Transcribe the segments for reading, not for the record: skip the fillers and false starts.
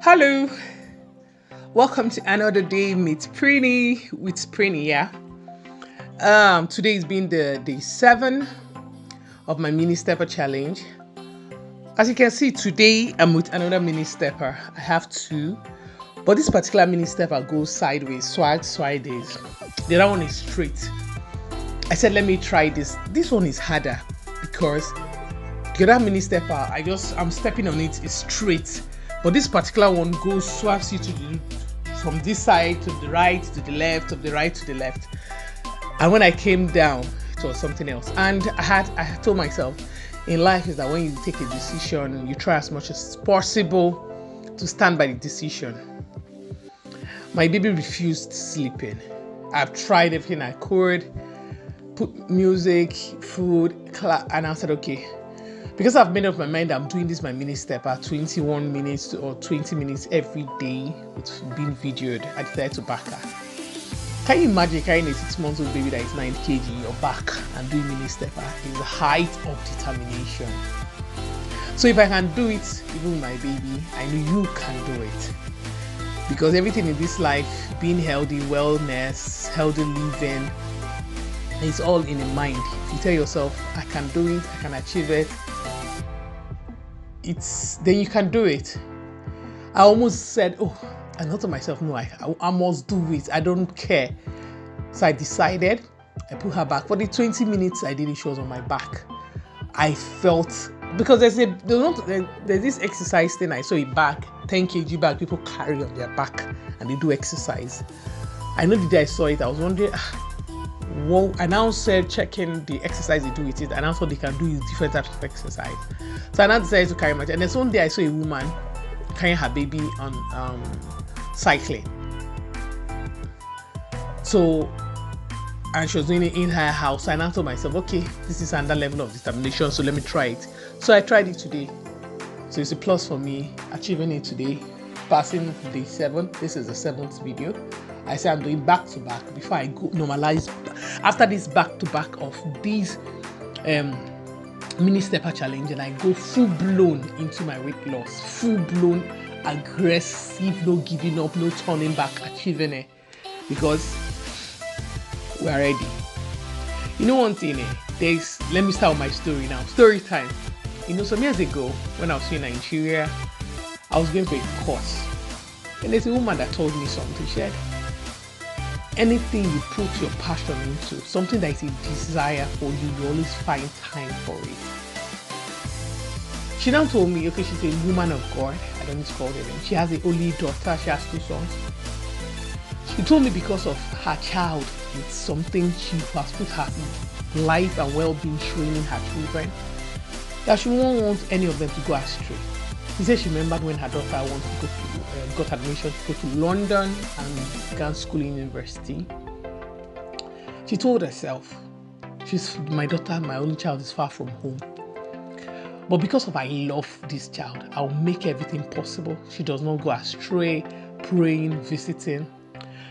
Hello, welcome to another day meet Prini with Prini. Yeah, today is been the day 7 of my mini stepper challenge. As you can see, today I'm with another mini stepper. I have two, but this particular mini stepper goes sideways, swag days. The other one is straight. I said, let me try this. This one is harder because the other mini stepper, I'm stepping on it is straight, but this particular one swaps you from this side to the right to the left, of the right to the left. And when I came down, it was something else. And I told myself, in life is that when you take a decision, you try as much as possible to stand by the decision. My baby refused sleeping. I've tried everything I could, put music, food, and I said, okay, because I've made up my mind, I'm doing this my mini stepper 21 minutes or 20 minutes every day. It's been videoed. I decided to back her. Can you imagine carrying a 6-month-old baby that is 9 kg in your back and doing mini stepper? Is the height of determination. So if I can do it, even with my baby, I know you can do it. Because everything in this life, being healthy, wellness, healthy living, it's all in the mind. If you tell yourself, I can do it, I can achieve it, then you can do it. I almost said, I thought to myself, no, I must do it. I don't care. So I decided, I put her back. For the 20 minutes I did it, she was on my back. I felt, because there's this exercise thing, I saw it back, 10 kg bag, people carry on their back and they do exercise. I know the day I saw it, I was wondering, whoa. I now said checking the exercise they do with it, and I thought they can do different types of exercise. So I now decided to carry my child. And then one day I saw a woman carrying her baby on cycling. So, and she was doing it in her house. And I told myself, okay, this is another level of determination, so let me try it. So I tried it today. So it's a plus for me achieving it today, passing day 7. This is the 7th video. I say I'm doing back to back before I go normalize. After this back to back of these mini stepper challenge, and I go full blown into my weight loss, full blown aggressive, no giving up, no turning back, achieving it, because we are ready. You know one thing, let me start with my story now. Story time. Some years ago when I was in Nigeria, I was going for a course, and there's a woman that told me something. She said, anything you put your passion into, something that is a desire for you, you always find time for it. She now told me, okay, she's a woman of God. I don't need to call her name. She has an only daughter. She has 2 sons. She told me because of her child, it's something she has put her life and well-being training her children, that she won't want any of them to go astray. She said she remembered when her daughter wanted to go to, got admission to go to London and began school in university. She told herself, my daughter, my only child, is far from home. But because of I love this child, I'll make everything possible. She does not go astray, praying, visiting.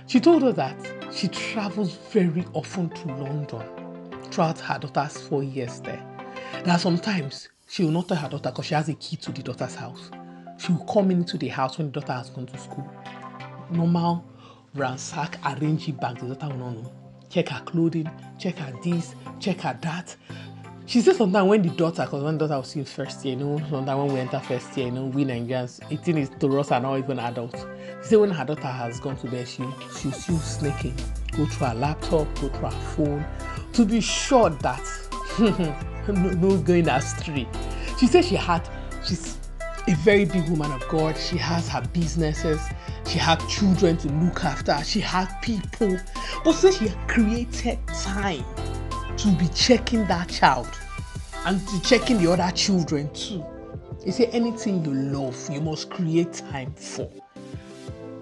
She told her that she travels very often to London throughout her daughter's 4 years there. That sometimes she will not tell her daughter because she has a key to the daughter's house. She will come into the house when the daughter has gone to school. Normal, ransack, arrange it back. The daughter will not know. Check her clothing, check her this, check her that. She said sometimes when the daughter, because when the daughter was in first year, sometimes when we enter first year, we Nigerians, eating is to us and not even adults. She said when her daughter has gone to bed, she'll still sneaking, go through her laptop, go through her phone, to be sure that no going astray. She said she's a very big woman of God. She has her businesses. She had children to look after. She had people. But so she created time to be checking that child and to checking the other children too. They say anything you love, you must create time for.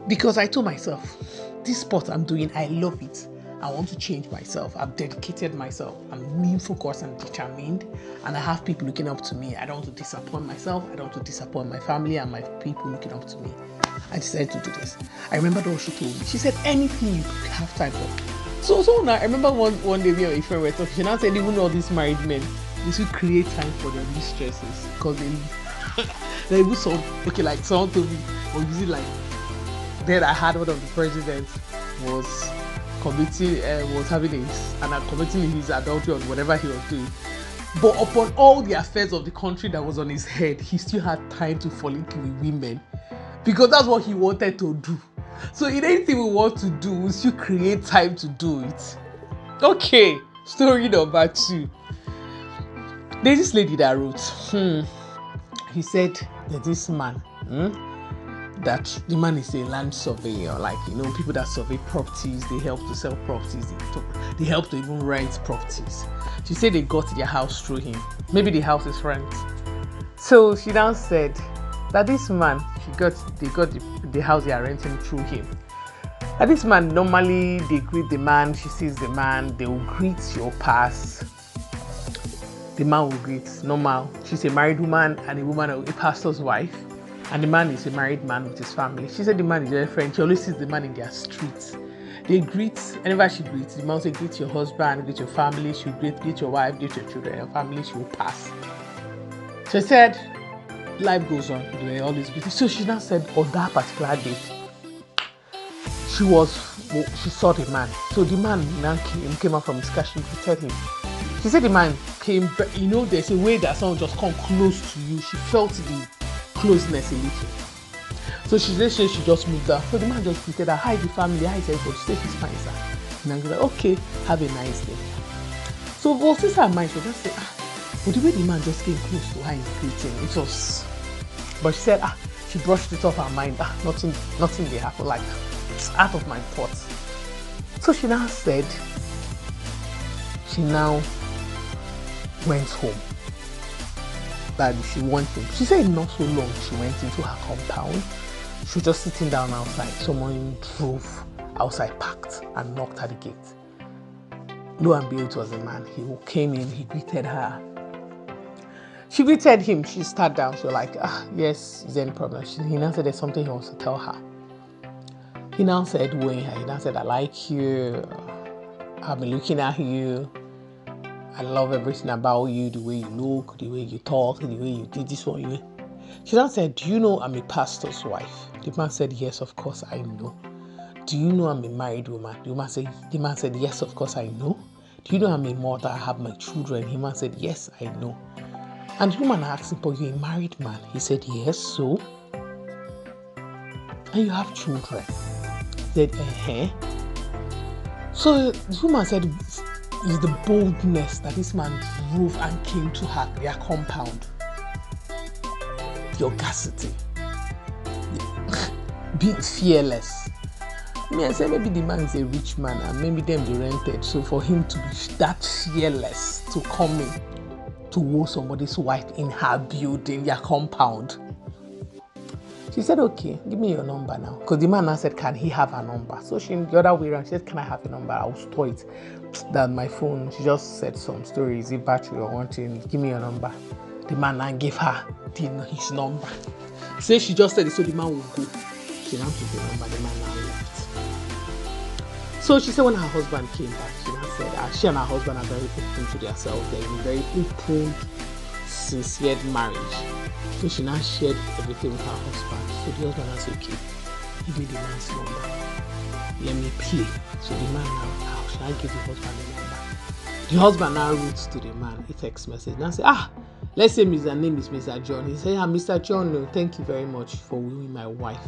Because I told myself, this sport I'm doing, I love it. I want to change myself. I've dedicated myself. I'm being focused and determined, and I have people looking up to me. I don't want to disappoint myself. I don't want to disappoint my family and my people looking up to me. I decided to do this. I remember what she told me. She said, anything you have time for. So now I remember one day me and my friend were talking. She now said even all these married men, they should create time for their mistresses because There was some, okay, like someone told me, or is it like, then I had one of the presidents was committing, committing his adultery on whatever he was doing. But upon all the affairs of the country that was on his head, he still had time to fall into with women because that's what he wanted to do. So in anything we want to do, we still create time to do it. Okay, story number 2. There's this lady that wrote, he said that this man, that the man is a land surveyor, like, people that survey properties, they help to sell properties, they help to even rent properties. She said they got their house through him. Maybe the house is rent. So she now said that this man, they got the house they are renting through him. And this man, normally they greet the man, she sees the man, they will greet your pass. The man will greet normal. She's a married woman and a pastor's wife. And the man is a married man with his family. She said the man is very friendly. She always sees the man in their streets. They greet, whenever she greets, the man will say, greet your husband, greet your family. She'll greet your wife, greet your children, your family. She will pass. She said, life goes on. They always greet. So she now said, on that particular day, she saw the man. So the man now came out from his car. She greeted him. She said the man came, there's a way that someone just come close to you. She felt the closeness a little. So she just moved out. So the man just greeted her, hi the family, hi everybody. She said she's fine, sir. And I was like, okay, have a nice day. So since her mind, she just said, but the way the man just came close to her in greeting, it was, but she said, she brushed it off her mind, nothing they happen, like, it's out of my thoughts. So she now said, she now went home. That she went home. She said not so long she went into her compound. She was just sitting down outside. Someone drove outside, parked, and knocked at the gate. Lo and behold, it was a man. He came in, he greeted her. She greeted him. She sat down. She was like, yes, is there any problem? He now said there's something he wants to tell her. He now said, he now said, I like you. I've been looking at you. I love everything about you, the way you look, the way you talk, the way you did this for you. She now said, do you know I'm a pastor's wife? The man said, yes, of course, I know. Do you know I'm a married woman? The man said, yes, of course, I know. Do you know I'm a mother? I have my children. The man said, yes, I know. And the woman asked him, but you're a married man. He said, yes, so? And you have children? He said, So the woman said, is the boldness that this man drove and came to their compound. The audacity. Being fearless. I said maybe the man is a rich man and maybe them they rented. So for him to be that fearless to come in to woo somebody's wife in her building, their compound. She said, okay, give me your number now. Because the man now said, can he have her number? So the other way around, she said, can I have your number? I'll store it. That my phone, she just said some stories, the battery or one thing, give me your number. The man now gave her his number. Say she just said it, so the man will go. She now took the number, the man now left. So she said when her husband came back, she now said she and her husband are very open to themselves. They're in a very open, sincere marriage. So she now shared everything with her husband. So the husband said, okay, give me the man's number. Let me play. So the man now, should I give the husband the number? The husband now wrote to the man a text message. Now say, let's say his name is Mr. John. He said, Mr. John, no, thank you very much for wooing my wife.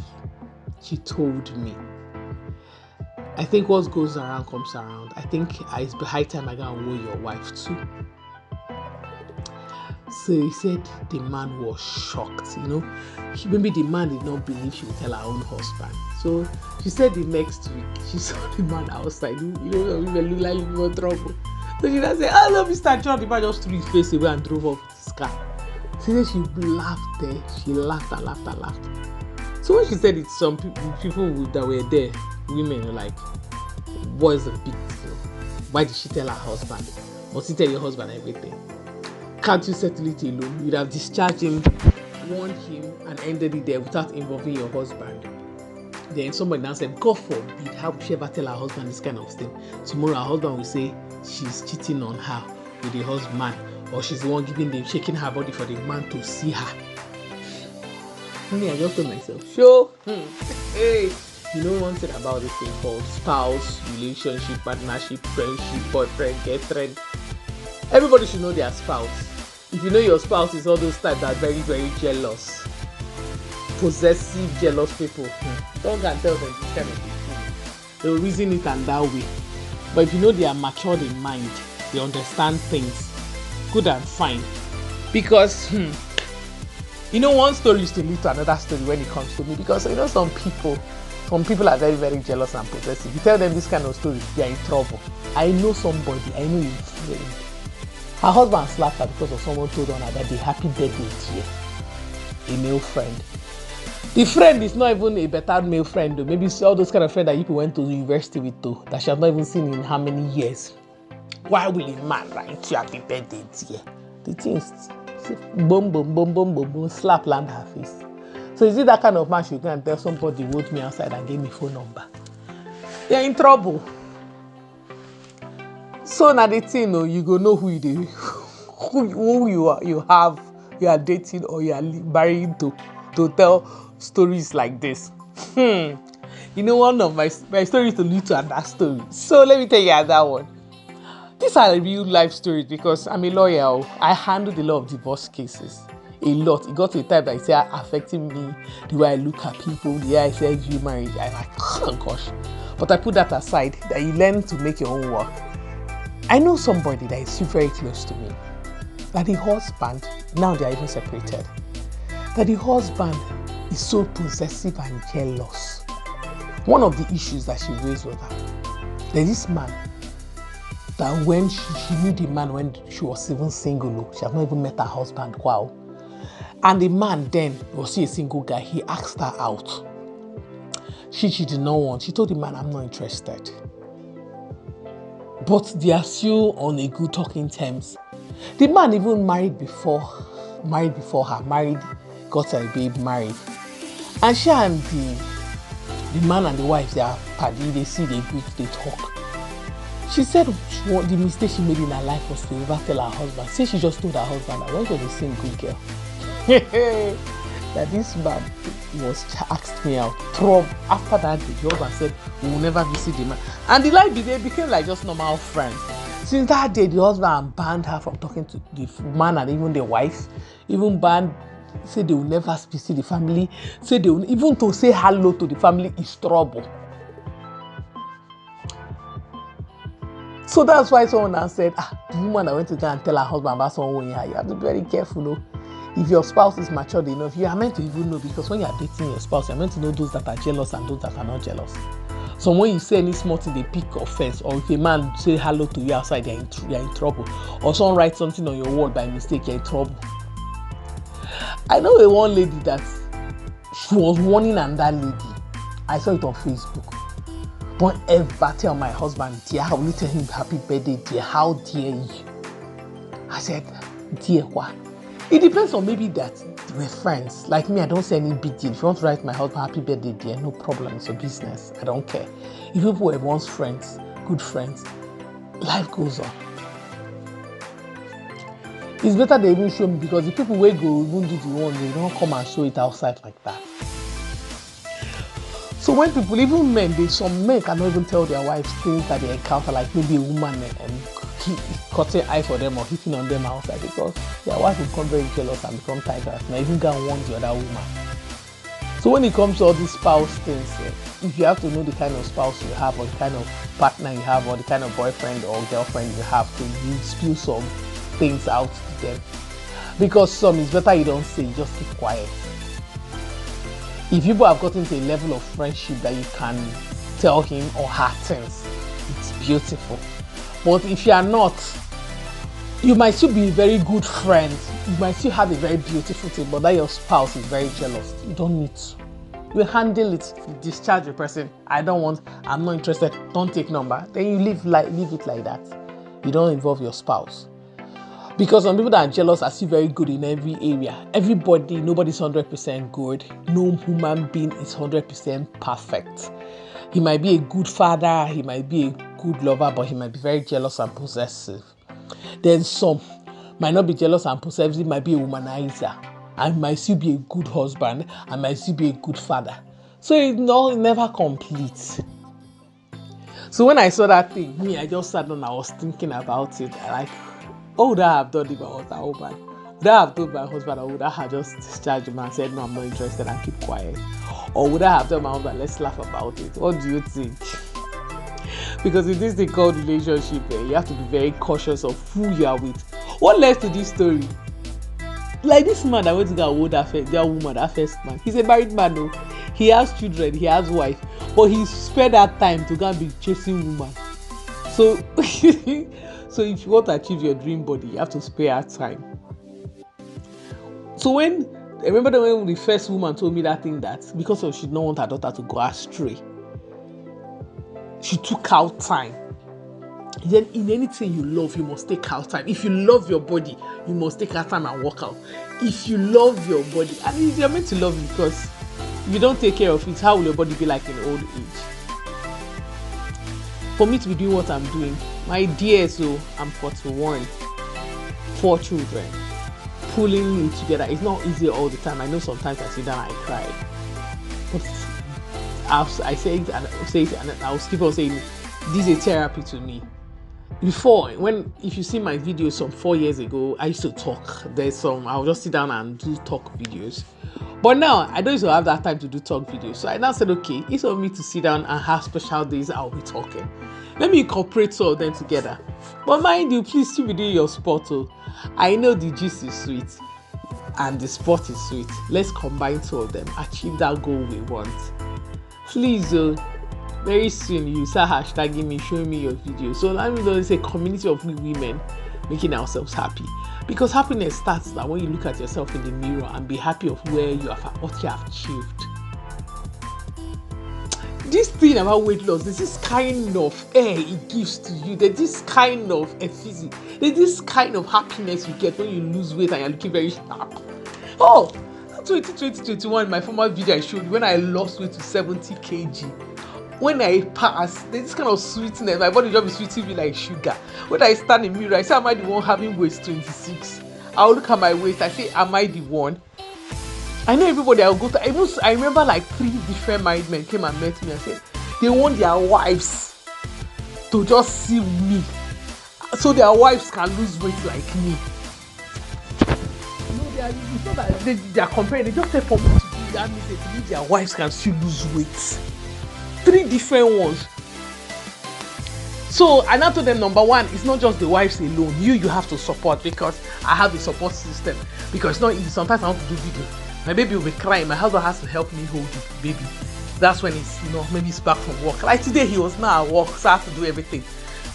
She told me. I think what goes around comes around. I think it's high time I go and woo your wife too. So he said the man was shocked, Maybe the man did not believe she would tell her own husband. So she said the next week she saw the man outside. We look like we were trouble. So she now said, hello, Mr. John. The man just threw his face away and drove off with his car. She said she laughed there. She laughed and laughed and laughed. So when she said it, some people that were there, women were like, what is the big deal? Why did she tell her husband? Must she tell your husband everything? Can't you settle it alone? You'd have discharged him, warned him, and ended it there without involving your husband. Then somebody now said, God forbid, how would she ever tell her husband this kind of thing? Tomorrow her husband will say she's cheating on her with the husband, or she's the one shaking her body for the man to see her. Me, I just told myself, sure. Hey, you know one thing about this thing called spouse, relationship, partnership, friendship, boyfriend, girlfriend. Everybody should know their spouse. If you know your spouse is all those types that are very, very jealous, possessive, jealous people, don't go and tell them this kind of thing. They'll reason it and that way. But if you know they are matured in mind, they understand things, good and fine. Because one story is to lead to another story when it comes to me. Because some people are very, very jealous and possessive. You tell them this kind of story, they are in trouble. I know somebody, I know a friend. Her husband slapped her because of someone told on her that they happy birthday dear. A male friend. The friend is not even a better male friend though. Maybe it's all those kind of friends that people went to university with though, that she has not even seen in how many years. Why will a man write you happy birthday dear? The things boom, boom, boom, boom, boom, boom, slap land her face. So is it that kind of man she can tell somebody wrote me outside and gave me phone number? You're in trouble. So now the thing, you go know who you do, who you are dating or you are marrying to tell stories like this. One of my stories to lead to another story. So let me tell you that one. These are real life stories because I'm a lawyer. I handle a lot of divorce cases. A lot. It got to a time that it's affecting me, the way I look at people, the way I say view marriage. I'm like, oh gosh. But I put that aside, that you learn to make your own work. I know somebody that is very close to me. That the husband, now they are even separated. That the husband is so possessive and jealous. One of the issues that she raised with her, there's this man that when she knew the man when she was even single, she had not even met her husband, wow. And the man then was a single guy, he asked her out. She did not want, she told the man, I'm not interested. But they are still on a good talking terms. The man even married before her, got a baby, married. And she and the man and the wife, they are party, they see, they greet, they talk. She said the mistake she made in her life was to never tell her husband. Say she just told her husband that when she was a single girl, that this man asked me out. After that, the husband said, we will never visit the man. And the life became like just normal friends. Since that day, the husband banned her from talking to the man and even the wife. Even banned, said they will never visit the family. Said they will, even to say hello to the family is trouble. So that's why someone now said, the woman that went to go and tell her husband about someone in her, you have to be very careful. If your spouse is matured enough, you are meant to even know, because when you are dating your spouse, you are meant to know those that are jealous and those that are not jealous. So when you say any small thing, they pick offense, or if a man say hello to you outside, you're in trouble. Or someone writes something on your wall by mistake, you're in trouble. I know a one lady that she was warning another lady. I saw it on Facebook. Don't ever tell my husband, dear, how will you tell him happy birthday, dear? How dare you? I said, dear, what? It depends on maybe that we're friends. Like me, I don't say any big deal. If you want to write my husband happy birthday, dear, no problem. It's your business. I don't care. If people were once friends, good friends, life goes on. It's better they even show me, because the people will go even do the one, they don't come and show it outside like that. So when people, even men, some men cannot even tell their wives things that they encounter, like maybe a woman cutting eye for them or hitting on them outside, because their wife will become very jealous and become tired and even go and warn the other woman. So when it comes to all these spouse things, if you have to know the kind of spouse you have, or the kind of partner you have, or the kind of boyfriend or girlfriend you have, to spill some things out to them. Because some is better you don't say, you just keep quiet. If people have gotten to a level of friendship that you can tell him or her things, it's beautiful. But if you are not, you might still be a very good friend. You might still have a very beautiful thing, but that your spouse is very jealous. You don't need to. You handle it, you discharge the person. I'm not interested, don't take number. Then you leave it like that. You don't involve your spouse. Because some people that are jealous are still very good in every area. Nobody's 100% good. No human being is 100% perfect. He might be a good father, he might be a good lover, but he might be very jealous and possessive. Then some might not be jealous and possessive, he might be a womanizer. I might still be a good husband, I might still be a good father. So it never completes. So when I saw that thing, I just sat down, I was thinking about it. Like, what would I have done if I was that woman? Would I have told my husband, or would I have just discharged him and said, no, I'm not interested, and keep quiet? Or would I have told my husband, let's laugh about it? What do you think? Because in this thing called relationship, you have to be very cautious of who you are with. What led to this story? Like this man that went to go hold that woman, that first man. He's a married man, though. He has children, he has wife, but he spent that time to go and be chasing woman. So, so if you want to achieve your dream body, you have to spare time. So I remember when the first woman told me that thing, that because she did not want her daughter to go astray, she took out time. Then in anything you love, you must take out time. If you love your body, you must take out time and work out. If you love your body, and you're meant to love it, because if you don't take care of it, how will your body be like in old age? For me to be doing what I'm doing, my dear, so I'm 41, 4 children, pulling it together. It's not easy all the time. I know sometimes I sit down and I cry, but I say it and I say it, and I'll keep on saying it. This is a therapy to me. Before, if you see my videos some 4 years ago, I used to talk. I'll just sit down and do talk videos. But now, I don't used to have that time to do talk videos. So I now said, okay, it's for me to sit down and have special days I'll be talking. Let me incorporate two of them together. But mind you, please still be doing your sport. Oh. I know the gist is sweet and the sport is sweet. Let's combine two of them, achieve that goal we want. Please, very soon you start hashtagging me, showing me your videos. So let me know, it's a community of women making ourselves happy. Because happiness starts that when you look at yourself in the mirror and be happy of where you have, what you have achieved. This thing about weight loss, there's this kind of air it gives to you. There's this kind of physics. There's this kind of happiness you get when you lose weight and you're looking very sharp. Oh, 2021, my former video I showed you when I lost weight to 70 kg. When I pass, there's this kind of sweetness. My body just be sweeting me like sugar. When I stand in the mirror, I say, am I the one having waist 26? I'll look at my waist. I say, am I the one? I know everybody I'll go to. I remember like 3 different married men came and met me and said they want their wives to just see me, so their wives can lose weight like me. No, it's not that they are comparing. They just say for me to do that means they believe their wives can still lose weight. 3 different ones. So I now told them, number one, it's not just the wives alone. You have to support, because I have a support system. Because it's not easy. Sometimes I want to do video. My baby will be crying. My husband has to help me hold the baby. That's when it's, maybe he's back from work. Like today, he was now at work, so I have to do everything.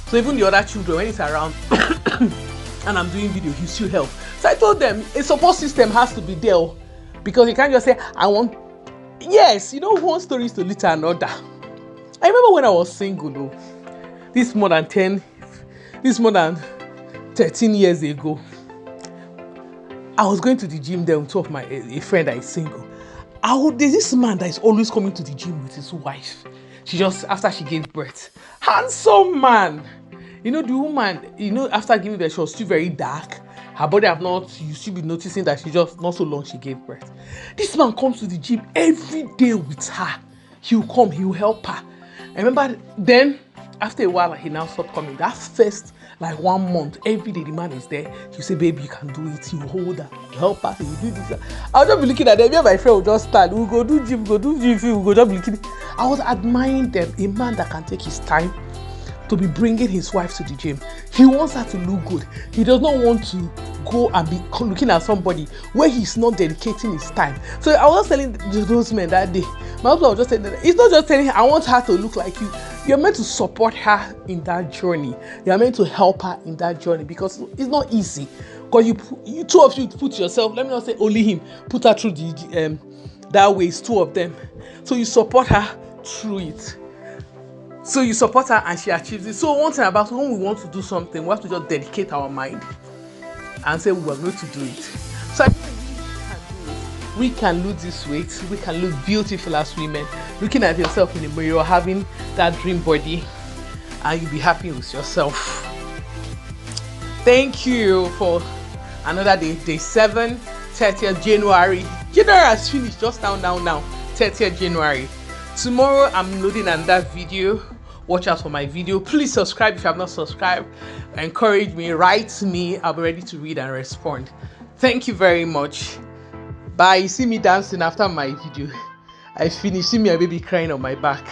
So even the other children, when he's around and I'm doing video, he still help. So I told them, a support system has to be there, because you can't just say, I want. Yes, one story is to lead to another. I remember when I was single, though. This more than 13 years ago. I was going to the gym there with two of a friend that is single. There's this man that is always coming to the gym with his wife. After she gave birth. Handsome man. The woman, after giving birth, she was still very dark. Her body you should be noticing that she just, not so long she gave birth. This man comes to the gym every day with her. He'll come, he'll help her. I remember then, after a while, he now stopped coming. That first, 1 month, every day the man is there. He'll say, baby, you can do it. You hold her, you help her, you do this. I'll just be looking at them. Me and my friend will just stand. We'll go do gym, we'll go just be looking. I was admiring them. A man that can take his time to be bringing his wife to the gym. He wants her to look good. He does not want to go and be looking at somebody where he's not dedicating his time. So I was telling those men that day, my husband was just saying that it's not just telling her, I want her to look like you. You're meant to support her in that journey. You're meant to help her in that journey, because it's not easy. Because you two of you put yourself, let me not say only him, put her through that way, it's 2 of them. So you support her through it. So you support her and she achieves it. So one thing about when we want to do something, we have to just dedicate our mind and say we are going to do it. So I think we can lose this weight. We can look beautiful as women. Looking at yourself in the mirror, having that dream body, and you'll be happy with yourself. Thank you for another day 7. 30th January. January has finished just now. 30th January. Tomorrow I'm loading another video. Watch out for my video. Please subscribe if you have not subscribed. Encourage me, write to me. I'll be ready to read and respond. Thank you very much. Bye. You see me dancing after my video. I finished. See me, a baby crying on my back.